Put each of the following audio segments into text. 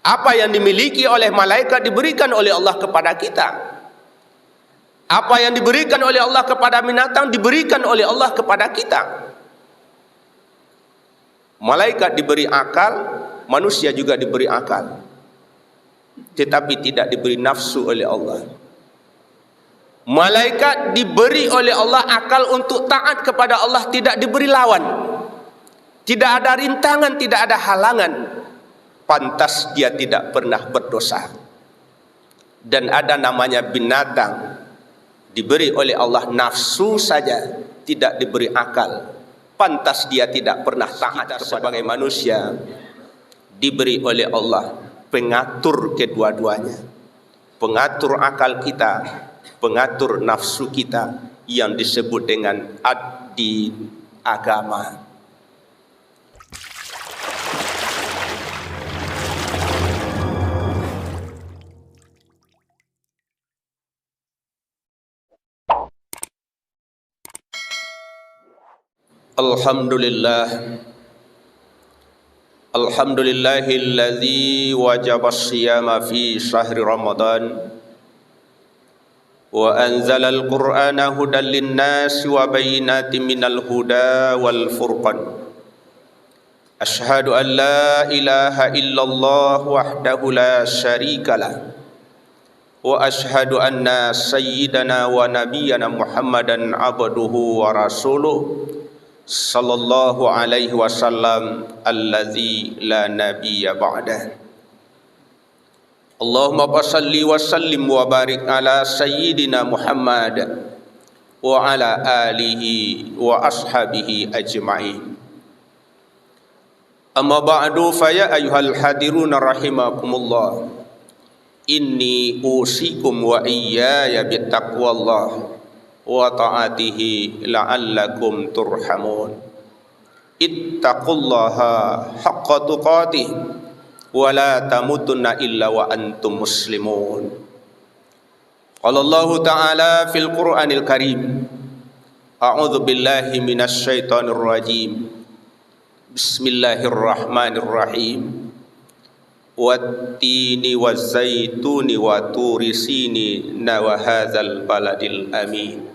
Apa yang dimiliki oleh malaikat diberikan oleh Allah kepada kita. Apa yang diberikan oleh Allah kepada binatang diberikan oleh Allah kepada kita. Malaikat diberi akal, manusia juga diberi akal, tetapi tidak diberi nafsu oleh Allah. Malaikat diberi oleh Allah akal untuk taat kepada Allah, tidak diberi lawan, tidak ada rintangan, tidak ada halangan. Pantas dia tidak pernah berdosa. Dan ada namanya binatang, diberi oleh Allah nafsu saja, tidak diberi akal. Pantas dia tidak pernah taat sebagai manusia, diberi oleh Allah pengatur kedua-duanya, pengatur akal kita, pengatur nafsu kita, yang disebut dengan ad-din, agama. Alhamdulillahilladzi wajaba as-siyama fi syahri Ramadan wa anzalal Qur'ana hudan lin-nasi wa bayyinatin minal huda wal furqan. Asyhadu an la ilaha illallah wahdahu la syarikalah wa asyhadu anna sayyidana wa nabiyyana Muhammadan abduhu wa rasuluh sallallahu alaihi wasallam allazi la nabiyya ba'dah. Allahumma salli wa sallim wa barik ala sayyidina Muhammad wa ala alihi wa ashabihi ajma'in. Amma ba'du, fa ya ayyuhal hadiruna rahimakumullah, inni usikum wa iyaya bittaqwallah wa ta'atihi la'allakum turhamun. Ittaqullaha haqqa tuqatih wa la tamutunna illa wa antum muslimun. Qala Allah ta'ala fil Qur'anil Karim, a'udzu billahi minasy syaithanir rajim. Bismillahirrahmanirrahim. Wattini wazzaituni wa turi sinina wa hadzal baladil amin.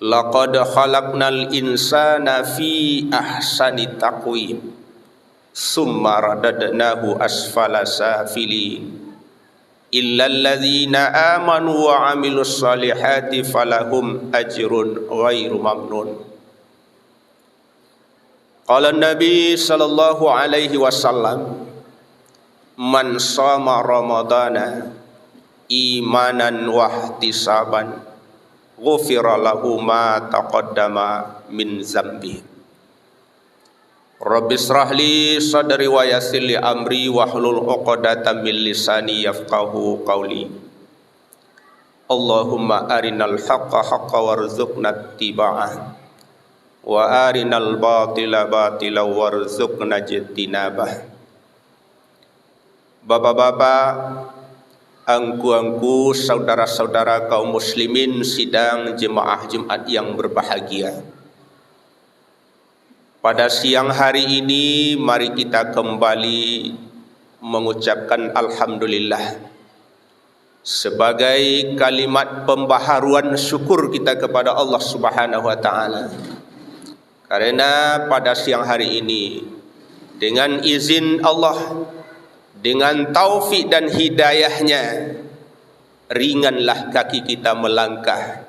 Laqad khalaqnal insana fi ahsani taqwim summa radadnahu asfala safilin illal ladzina amanu wa amilus solihati falahum ajrun ghairu mamnun. Qala Nabi sallallahu alaihi wasallam, man shoma ramadana imanan wa ihtisaban ghufira lahu ma taqaddama min zambi. Rabbi shrah li sadri wa yassir li amri wahlul 'uqdatam min lisani yafqahu qawli. Allahumma arinal haqqa haqqan warzuqna ittiba'ah wa arinal batila batila warzuqna ijtinabah. Bapak-bapak, angku-angku, saudara-saudara kaum muslimin sidang jemaah Jumat yang berbahagia. Pada siang hari ini mari kita kembali mengucapkan alhamdulillah sebagai kalimat pembaharuan syukur kita kepada Allah Subhanahu wa taala. Karena pada siang hari ini dengan izin Allah, dengan taufik dan hidayahnya, ringanlah kaki kita melangkah,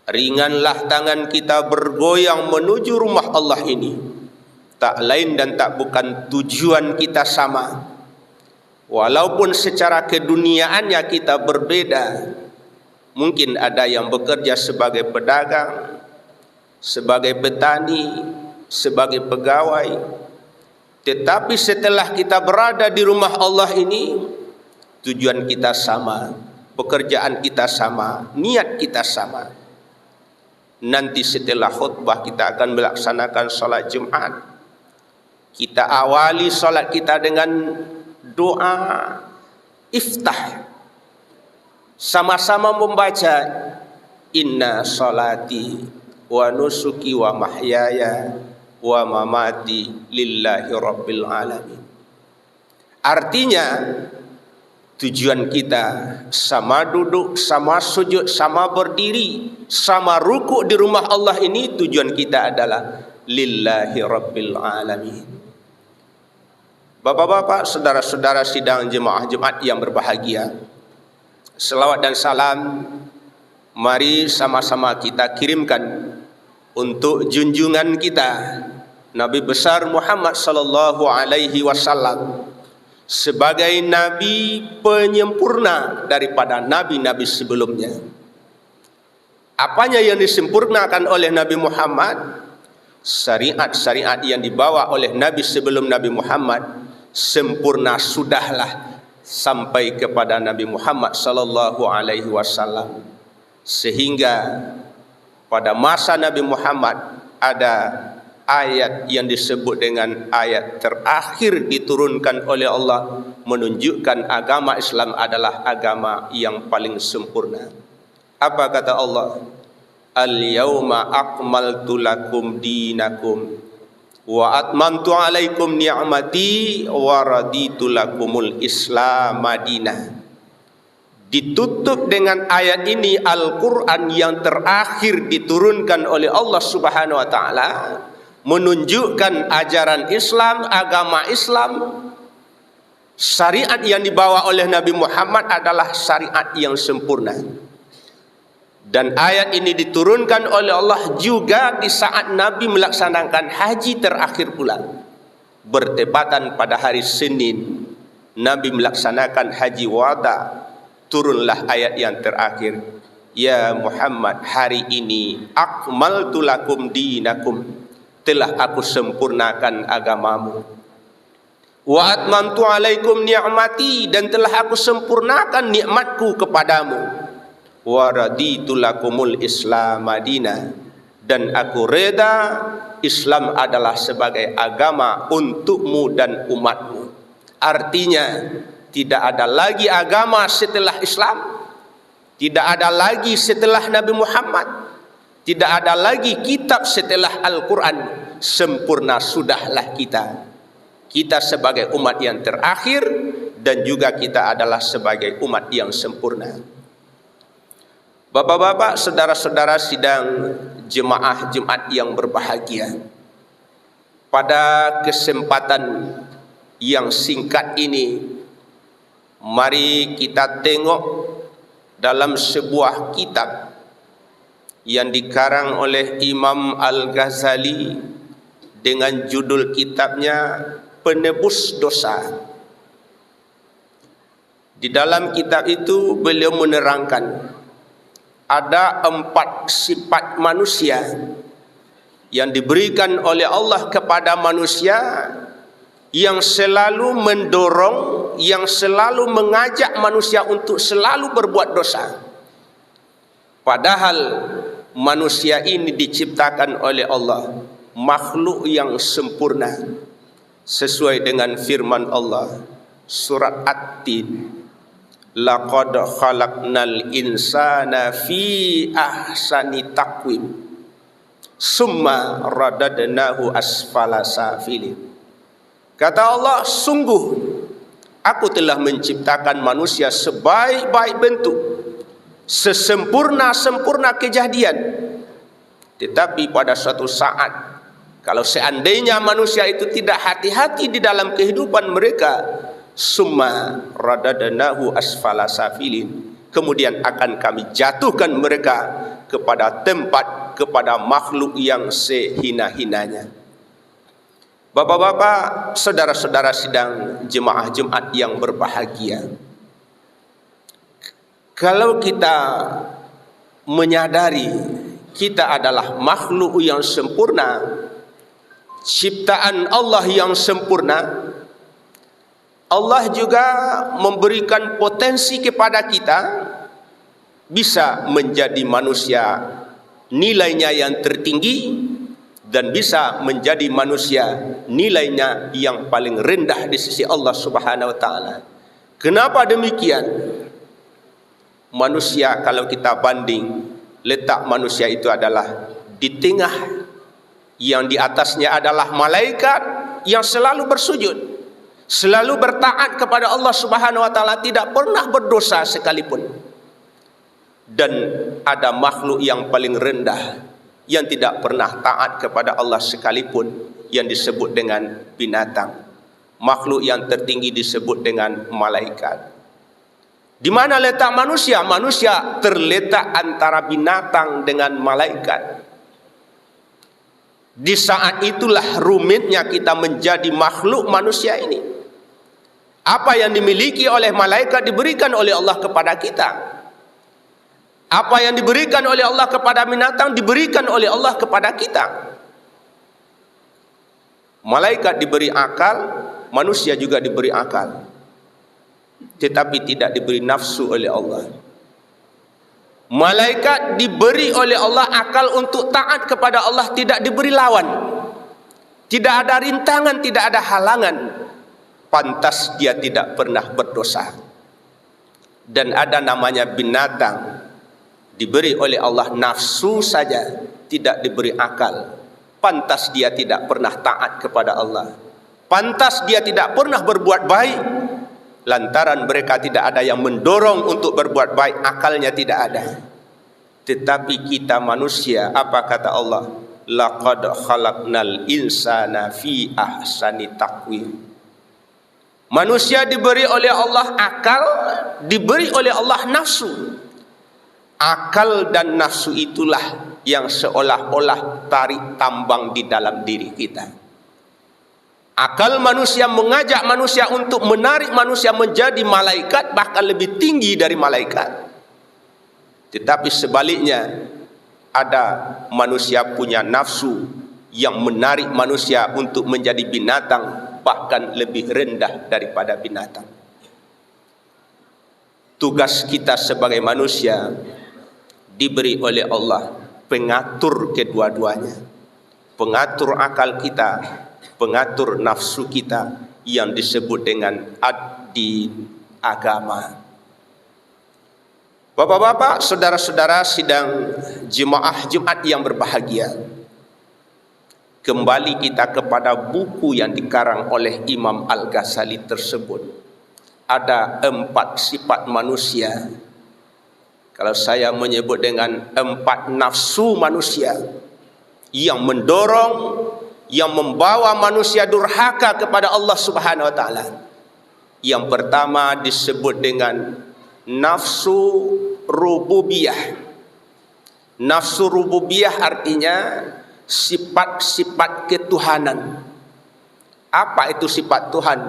ringanlah tangan kita bergoyang menuju rumah Allah ini. Tak lain dan tak bukan tujuan kita sama. Walaupun secara keduniaannya kita berbeda. Mungkin ada yang bekerja sebagai pedagang, sebagai petani, sebagai pegawai. Tetapi setelah kita berada di rumah Allah ini, tujuan kita sama, pekerjaan kita sama, niat kita sama. Nanti setelah khutbah kita akan melaksanakan salat Jumat. Kita awali salat kita dengan doa iftah. Sama-sama membaca inna salati wa nusuki wa mahyaya wa mamati lillahi rabbil alamin. Artinya tujuan kita sama duduk, sama sujud, sama berdiri, sama rukuk di rumah Allah ini, tujuan kita adalah lillahi rabbil alamin. Bapak-bapak, saudara-saudara sidang jemaah Jumat yang berbahagia, selawat dan salam mari sama-sama kita kirimkan untuk junjungan kita Nabi besar Muhammad sallallahu alaihi wasallam sebagai nabi penyempurna daripada nabi-nabi sebelumnya. Apanya yang disempurnakan oleh Nabi Muhammad? Syariat-syariat yang dibawa oleh nabi sebelum Nabi Muhammad sempurna sudahlah sampai kepada Nabi Muhammad sallallahu alaihi wasallam, sehingga pada masa Nabi Muhammad ada ayat yang disebut dengan ayat terakhir diturunkan oleh Allah, menunjukkan agama Islam adalah agama yang paling sempurna. Apa kata Allah? Al-yawma akmaltu lakum dinakum wa atmamtu alaikum ni'mati wa raditu lakumul Islam madinah. Ditutup dengan ayat ini Al-Quran yang terakhir diturunkan oleh Allah Subhanahu wa taala, menunjukkan ajaran Islam, agama Islam, syariat yang dibawa oleh Nabi Muhammad adalah syariat yang sempurna. Dan ayat ini diturunkan oleh Allah juga di saat Nabi melaksanakan haji terakhir pula. Bertepatan pada hari Senin Nabi melaksanakan haji wada, turunlah ayat yang terakhir, ya Muhammad, hari ini akmaltu lakum dinakum, telah aku sempurnakan agamamu, wa atmamtu alaikum ni'mati, dan telah aku sempurnakan nikmatku kepadamu, wa raditu lakumul Islam madinah, dan aku reda Islam adalah sebagai agama untukmu dan umatmu. Artinya tidak ada lagi agama setelah Islam, tidak ada lagi setelah Nabi Muhammad, tidak ada lagi kitab setelah Al-Quran. Sempurna sudahlah kita. Kita sebagai umat yang terakhir, dan juga kita adalah sebagai umat yang sempurna. Bapak-bapak, saudara-saudara sidang jemaah Jumat yang berbahagia, pada kesempatan yang singkat ini, mari kita tengok dalam sebuah kitab yang dikarang oleh Imam Al-Ghazali dengan judul kitabnya Penebus Dosa. Di dalam kitab itu beliau menerangkan ada 4 sifat manusia yang diberikan oleh Allah kepada manusia, yang selalu mendorong, yang selalu mengajak manusia untuk selalu berbuat dosa. Padahal manusia ini diciptakan oleh Allah, makhluk yang sempurna, sesuai dengan firman Allah surat At-Tin, laqad khalaqnal insana fi ahsani taqwim summa radadnahu asfala safilin. Kata Allah, sungguh aku telah menciptakan manusia sebaik-baik bentuk, sesempurna-sempurna kejadian. Tetapi pada suatu saat, kalau seandainya manusia itu tidak hati-hati di dalam kehidupan mereka, summa radadnahu asfala safilin, kemudian akan kami jatuhkan mereka kepada tempat, kepada makhluk yang sehina-hinanya. Bapak-bapak, saudara-saudara sidang jemaah Jumat yang berbahagia, kalau kita menyadari kita adalah makhluk yang sempurna, ciptaan Allah yang sempurna, Allah juga memberikan potensi kepada kita bisa menjadi manusia nilainya yang tertinggi, dan bisa menjadi manusia nilainya yang paling rendah di sisi Allah Subhanahu wa taala. Kenapa demikian? Manusia, kalau kita banding, letak manusia itu adalah di tengah, yang di atasnya adalah malaikat yang selalu bersujud, selalu bertaat kepada Allah Subhanahu wa taala, tidak pernah berdosa sekalipun. Dan ada makhluk yang paling rendah yang tidak pernah taat kepada Allah sekalipun, yang disebut dengan binatang. Makhluk yang tertinggi disebut dengan malaikat. Di mana letak manusia? Manusia terletak antara binatang dengan malaikat. Di saat itulah rumitnya kita menjadi makhluk manusia ini. Apa yang dimiliki oleh malaikat diberikan oleh Allah kepada kita. Apa yang diberikan oleh Allah kepada binatang diberikan oleh Allah kepada kita. Malaikat diberi akal, manusia juga diberi akal, tetapi tidak diberi nafsu oleh Allah. Malaikat diberi oleh Allah akal untuk taat kepada Allah, tidak diberi lawan, tidak ada rintangan, tidak ada halangan. Pantas dia tidak pernah berdosa. Dan ada namanya binatang, diberi oleh Allah nafsu saja, tidak diberi akal. Pantas dia tidak pernah taat kepada Allah. Pantas dia tidak pernah berbuat baik, lantaran mereka tidak ada yang mendorong untuk berbuat baik, akalnya tidak ada. Tetapi kita manusia, apa kata Allah? Laqad khalaqnal insana fi ahsani taqwim. Manusia diberi oleh Allah akal, diberi oleh Allah nafsu. Akal dan nafsu itulah yang seolah-olah tarik tambang di dalam diri kita. Akal manusia mengajak manusia untuk menarik manusia menjadi malaikat, bahkan lebih tinggi dari malaikat. Tetapi sebaliknya, ada manusia punya nafsu yang menarik manusia untuk menjadi binatang, bahkan lebih rendah daripada binatang. Tugas kita sebagai manusia diberi oleh Allah pengatur kedua-duanya, pengatur akal kita, pengatur nafsu kita, yang disebut dengan ad-din, agama. Bapak-bapak, saudara-saudara sidang jemaah Jumat yang berbahagia, kembali kita kepada buku yang dikarang oleh Imam Al-Ghazali tersebut. Ada 4 sifat manusia. Kalau saya menyebut dengan 4 nafsu manusia yang mendorong, yang membawa manusia durhaka kepada Allah Subhanahu wa taala. Yang pertama disebut dengan nafsu rububiyah. Nafsu rububiyah artinya sifat-sifat ketuhanan. Apa itu sifat Tuhan?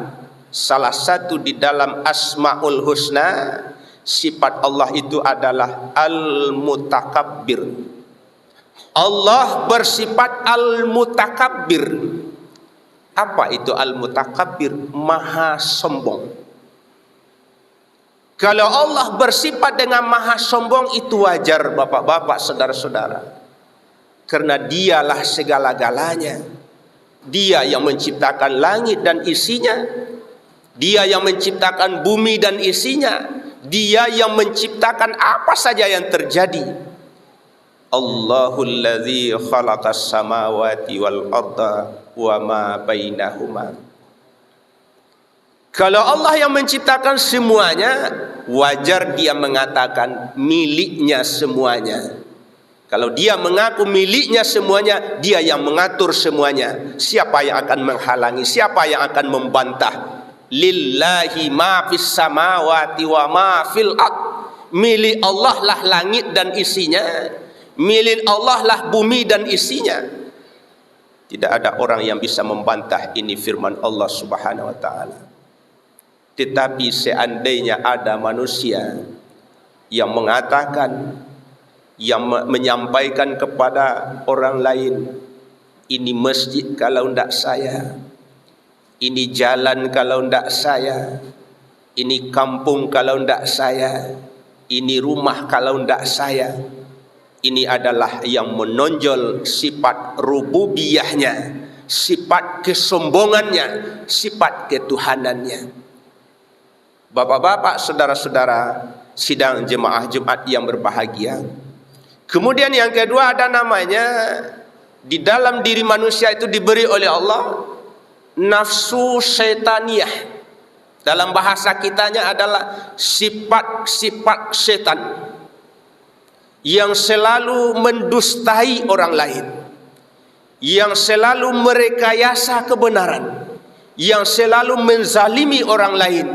Salah satu di dalam Asmaul Husna, sifat Allah itu adalah Al-Mutakabbir. Allah bersifat Al-Mutakabbir. Apa itu Al-Mutakabbir? Maha sombong. Kalau Allah bersifat dengan maha sombong, itu wajar bapak-bapak, saudara-saudara. Karena dialah segala-galanya. Dia yang menciptakan langit dan isinya. Dia yang menciptakan bumi dan isinya. Dia yang menciptakan apa saja yang terjadi. Allahul ladzi khalaqas samawati wal arda wa ma bainahuma. Kalau Allah yang menciptakan semuanya, wajar dia mengatakan miliknya semuanya. Kalau dia mengaku miliknya semuanya, dia yang mengatur semuanya. Siapa yang akan menghalangi? Siapa yang akan membantah? Lillahi ma fis samawati wa ma fil ard. Milik Allah lah langit dan isinya. Milik Allah lah bumi dan isinya. Tidak ada orang yang bisa membantah ini firman Allah Subhanahu wa taala. Tetapi seandainya ada manusia yang mengatakan, yang menyampaikan kepada orang lain, ini masjid kalau tidak saya, ini jalan kalau tidak saya, ini kampung kalau tidak saya, ini rumah kalau tidak saya, ini adalah yang menonjol sifat rububiyahnya, sifat kesombongannya, sifat ketuhanannya. Bapak-bapak, saudara-saudara sidang jemaah Jumat yang berbahagia. Kemudian yang kedua ada namanya, di dalam diri manusia itu diberi oleh Allah nafsu syaitaniyah. Dalam bahasa kitanya adalah sifat-sifat setan yang selalu mendustai orang lain, yang selalu merekayasa kebenaran, yang selalu menzalimi orang lain.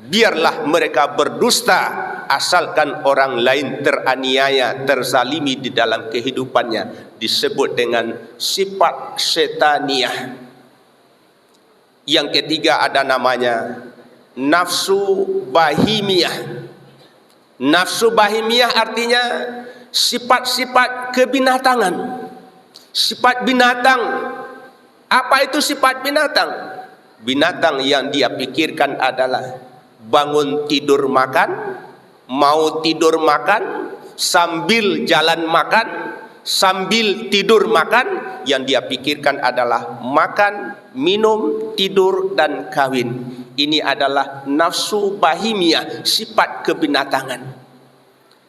Biarlah mereka berdusta asalkan orang lain teraniaya, terzalimi di dalam kehidupannya. Disebut dengan sifat setaniyah. Yang ketiga ada namanya nafsu bahimiyah. Nafsu bahimiyah artinya sifat-sifat kebinatangan. Sifat binatang. Apa itu sifat binatang? Binatang yang dia pikirkan adalah bangun tidur makan, mau tidur makan, sambil jalan makan, sambil tidur makan. Yang dia pikirkan adalah makan, minum, tidur, dan kawin. Ini adalah nafsu bahimiyah, sifat kebinatangan.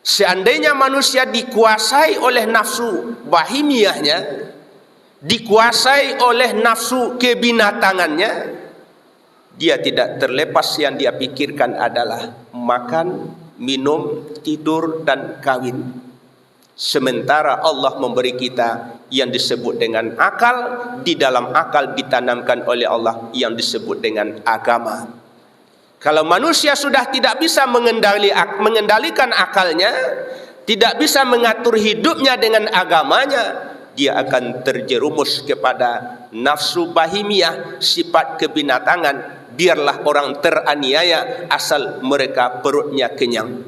Seandainya manusia dikuasai oleh nafsu bahimiyahnya, dikuasai oleh nafsu kebinatangannya, dia tidak terlepas yang dia pikirkan adalah makan, minum, tidur, dan kawin. Sementara Allah memberi kita yang disebut dengan akal. Di dalam akal ditanamkan oleh Allah yang disebut dengan agama. Kalau manusia sudah tidak bisa mengendalikan akalnya, tidak bisa mengatur hidupnya dengan agamanya, dia akan terjerumus kepada nafsu bahimiyah, sifat kebinatangan. Biarlah orang teraniaya asal mereka perutnya kenyang.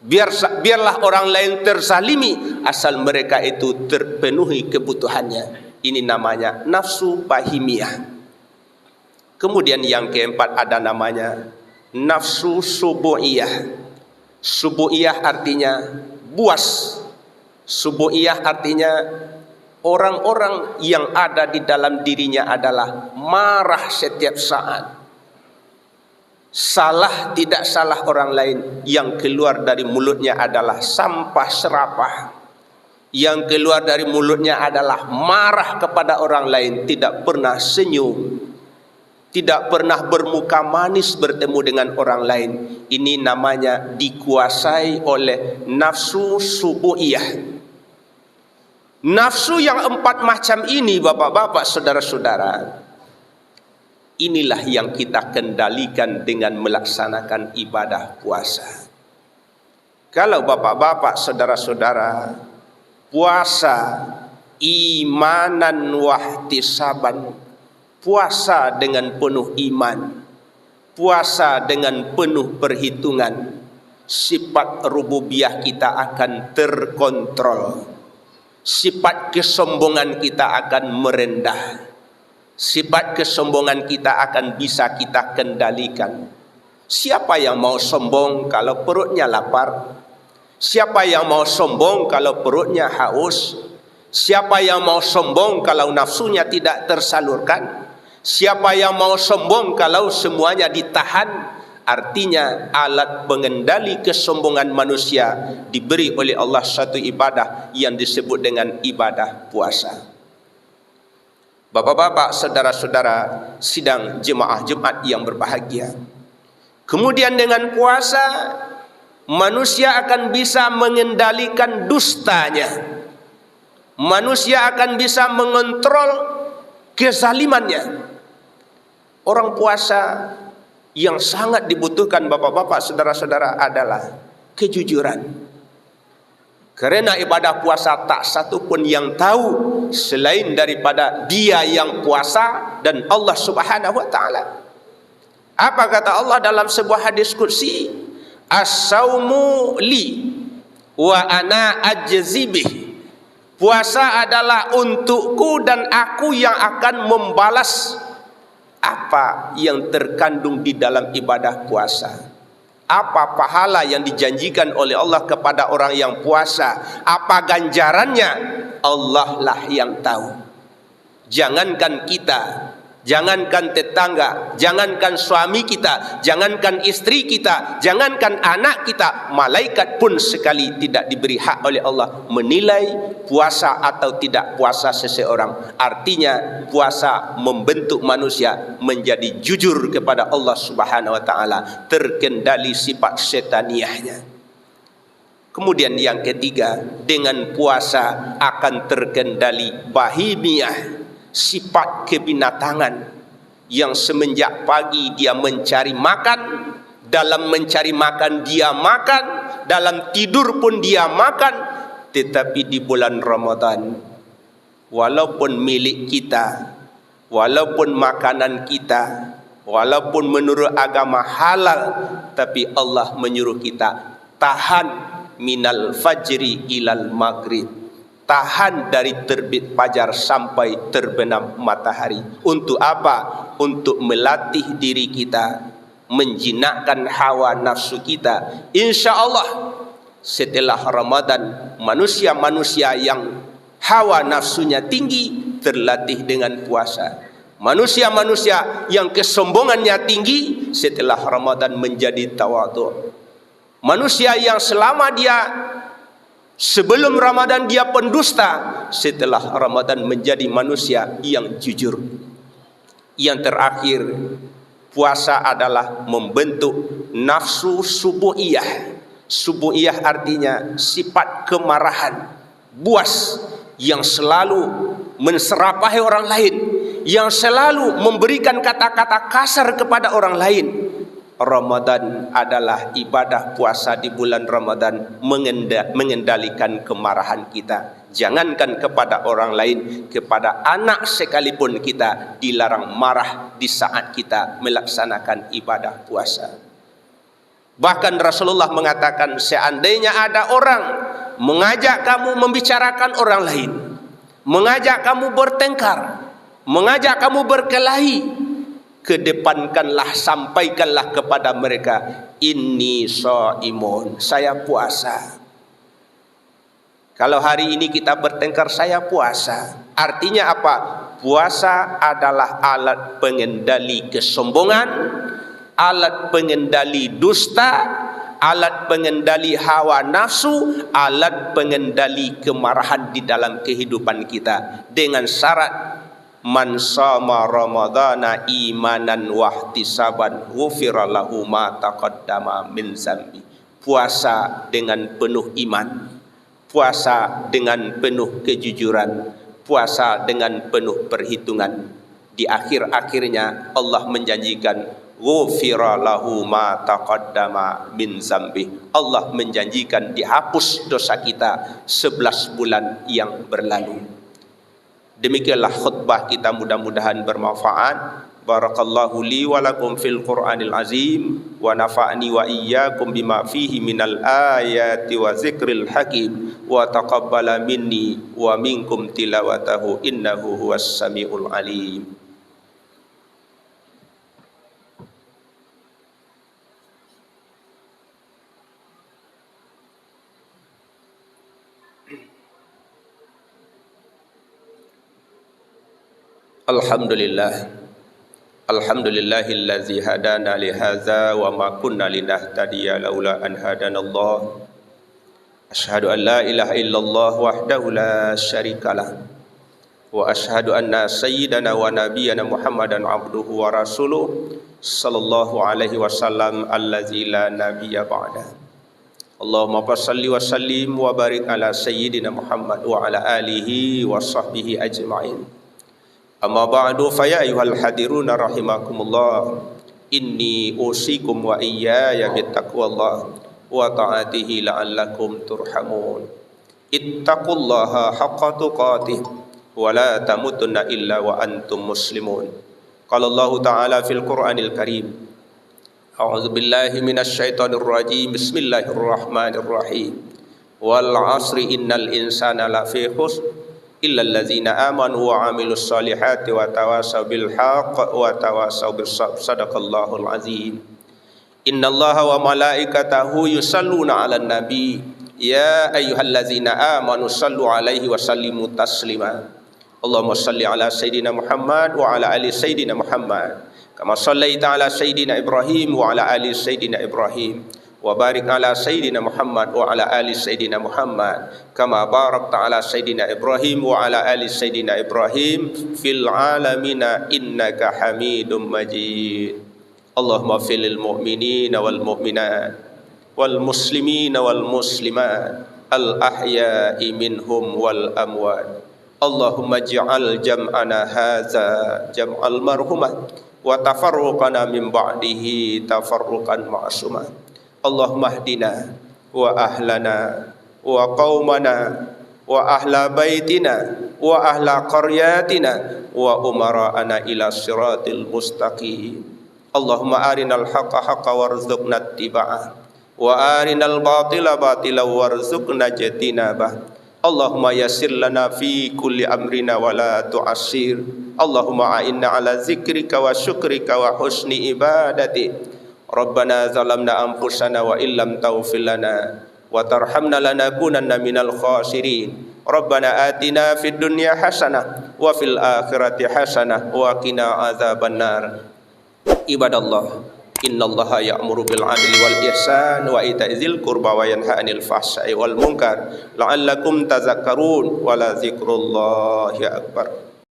Biarlah orang lain terzalimi asal mereka itu terpenuhi kebutuhannya. Ini namanya nafsu bahimiyah. Kemudian yang keempat ada namanya nafsu subu'iyah. Subu'iyah artinya buas. Subu'iyah artinya orang-orang yang ada di dalam dirinya adalah marah setiap saat. Salah tidak salah orang lain, yang keluar dari mulutnya adalah sampah serapah. Yang keluar dari mulutnya adalah marah kepada orang lain, tidak pernah senyum, tidak pernah bermuka manis bertemu dengan orang lain. Ini namanya dikuasai oleh nafsu subu'iyah. Nafsu yang empat macam ini, bapak-bapak, saudara-saudara, inilah yang kita kendalikan dengan melaksanakan ibadah puasa. Kalau bapak-bapak, saudara-saudara, puasa imanan wahtisaban, puasa dengan penuh iman, puasa dengan penuh perhitungan, sifat rububiyah kita akan terkontrol. Sifat kesombongan kita akan merendah. Sifat kesombongan kita akan bisa kita kendalikan. Siapa yang mau sombong kalau perutnya lapar? Siapa yang mau sombong kalau perutnya haus? Siapa yang mau sombong kalau nafsunya tidak tersalurkan? Siapa yang mau sombong kalau semuanya ditahan? Artinya alat pengendali kesombongan manusia diberi oleh Allah satu ibadah yang disebut dengan ibadah puasa. Bapak-bapak, saudara-saudara sidang jemaah Jumat yang berbahagia. Kemudian dengan puasa manusia akan bisa mengendalikan dustanya. Manusia akan bisa mengontrol kezalimannya. Orang puasa yang sangat dibutuhkan bapak-bapak, saudara-saudara adalah kejujuran. Karena ibadah puasa tak satu pun yang tahu selain daripada dia yang puasa dan Allah Subhanahu wa ta'ala. Apa kata Allah dalam sebuah hadis qudsi? As-saumu li wa ana ajzi bih. Puasa adalah untukku dan aku yang akan membalas apa yang terkandung di dalam ibadah puasa. Apa pahala yang dijanjikan oleh Allah kepada orang yang puasa? Apa ganjarannya? Allah lah yang tahu. Jangankan kita, jangankan tetangga, jangankan suami kita, jangankan istri kita, jangankan anak kita, malaikat pun sekali tidak diberi hak oleh Allah menilai puasa atau tidak puasa seseorang. Artinya puasa membentuk manusia menjadi jujur kepada Allah Subhanahu wa taala, terkendali sifat setaniahnya. Kemudian yang ketiga, dengan puasa akan terkendali bahimiyah, sifat kebinatangan yang semenjak pagi dia mencari makan, dalam mencari makan dia makan, dalam tidur pun dia makan. Tetapi di bulan Ramadan, walaupun milik kita, walaupun makanan kita, walaupun menurut agama halal, tapi Allah menyuruh kita tahan minal fajri ilal maghrib, tahan dari terbit fajar sampai terbenam matahari. Untuk apa? Untuk melatih diri kita, menjinakkan hawa nafsu kita. Insya Allah setelah Ramadan, manusia-manusia yang hawa nafsunya tinggi terlatih dengan puasa. Manusia-manusia yang kesombongannya tinggi setelah Ramadan menjadi tawadhu. Manusia yang selama dia sebelum Ramadan dia pendusta, setelah Ramadan menjadi manusia yang jujur. Yang terakhir, puasa adalah membentuk nafsu subuhiyah. Subuhiyah artinya sifat kemarahan, buas, yang selalu menserapahi orang lain, yang selalu memberikan kata-kata kasar kepada orang lain. Ramadan adalah ibadah puasa di bulan Ramadan mengendalikan kemarahan kita. Jangankan kepada orang lain, kepada anak sekalipun kita dilarang marah di saat kita melaksanakan ibadah puasa. Bahkan Rasulullah mengatakan, seandainya ada orang mengajak kamu membicarakan orang lain, mengajak kamu bertengkar, mengajak kamu berkelahi, kedepankanlah, sampaikanlah kepada mereka, inni shaimun, saya puasa. Kalau hari ini kita bertengkar, saya puasa. Artinya apa? Puasa adalah alat pengendali kesombongan, alat pengendali dusta, alat pengendali hawa nafsu, alat pengendali kemarahan di dalam kehidupan kita. Dengan syarat man shama ramadhana imanan wahtisaban ghufira lahu ma taqaddama min zambi. Puasa dengan penuh iman, puasa dengan penuh kejujuran, puasa dengan penuh perhitungan. Di akhir-akhirnya Allah menjanjikan ghufira lahu ma taqaddama min zambi. Allah menjanjikan dihapus dosa kita 11 bulan yang berlalu. Demikianlah khutbah kita, mudah-mudahan bermanfaat. Barakallahu li wa lakum fil Qur'anil azim wa nafa'ni wa iyyakum bima fihi minal ayati wa zikril hakim wa taqabbala minni wa minkum tilawatahu innahu huwas samiul alim. Alhamdulillahillazi hadana li hadza wa ma kunna linahtadiya laula an hadanallah. Asyhadu an la ilaha illallah wahdahu la syarikalah wa asyhadu anna sayyidana wa nabiyyana Muhammadan abduhu wa rasuluh sallallahu alaihi wasallam allazi la nabiyya ba'da. Allahumma shalli wa sallim wa barik ala sayyidina Muhammad wa ala alihi wa sahbihi ajma'in. Amma ba'du fa ya ayyuhal hadiruna rahimakumullah, inni usikum wa iyaya bittaqwallah wa ta'atihi la'allakum turhamun. Ittaqullaha haqqa tuqatih wa la tamutunna illa wa antum muslimun. Qala Allah ta'ala fil Qur'anil Karim, a'udzu billahi minasy syaithanir rajim, bismillahirrahmanirrahim, wal 'asri innal insana lafi khusr illal ladzina amanu wa 'amilus solihati wa tawasaw bil haqq wa tawasaw bis sabr. Sadaqallahul azim. Innallaha wa malaikatahu yusalluna 'alan nabi ya ayyuhalladzina amanu sallu 'alaihi wa sallimu taslima. Allahumma salli ala Sayyidina Muhammad wa ala ali Sayyidina Muhammad kama sallaita ala Sayyidina Ibrahim wa ala ali Sayyidina Ibrahim wa barik ala Sayyidina Muhammad wa ala ali Sayyidina Muhammad kama barakta ala Sayyidina Ibrahim wa ala ali Sayyidina Ibrahim fil alamina innaka Hamidum Majid. Allahumma fil mu'minina wal mu'minat wal muslimina wal muslimat al ahya'i minhum wal amwat. Allahumma ij'al jam'ana hadza jam'al marhumah wa tafarruqana min ba'dihi tafarruqan ma'sumah. Allahumma hdina wa ahlana wa qaumana wa ahla baitina wa ahla qaryatina wa umara'ana ila siratil mustaqim. Allahumma arinal haqqa haqqa warzuqna ittiba'ah wa arinal batila batila warzuqna ijtinabah. Allahumma yassir lana fi kulli amrina wa la tu'assir. Allahumma a'inna ala zikrika wa syukrika wa husni ibadati. Rabbana zalamna anfusana wa illam taghfir lana wa tarhamna lanakunanna minal khasirin. Rabbana atina fid dunya hasanah wa fil akhirati hasanah wa qina adzabannar. Ibadallah, innallaha ya'muru bil 'adli wal ihsan wa ita'i dzil qurba wa yanha 'anil fahsya'i wal munkar la'allakum tadhakkarun wa la dzikrullahi akbar.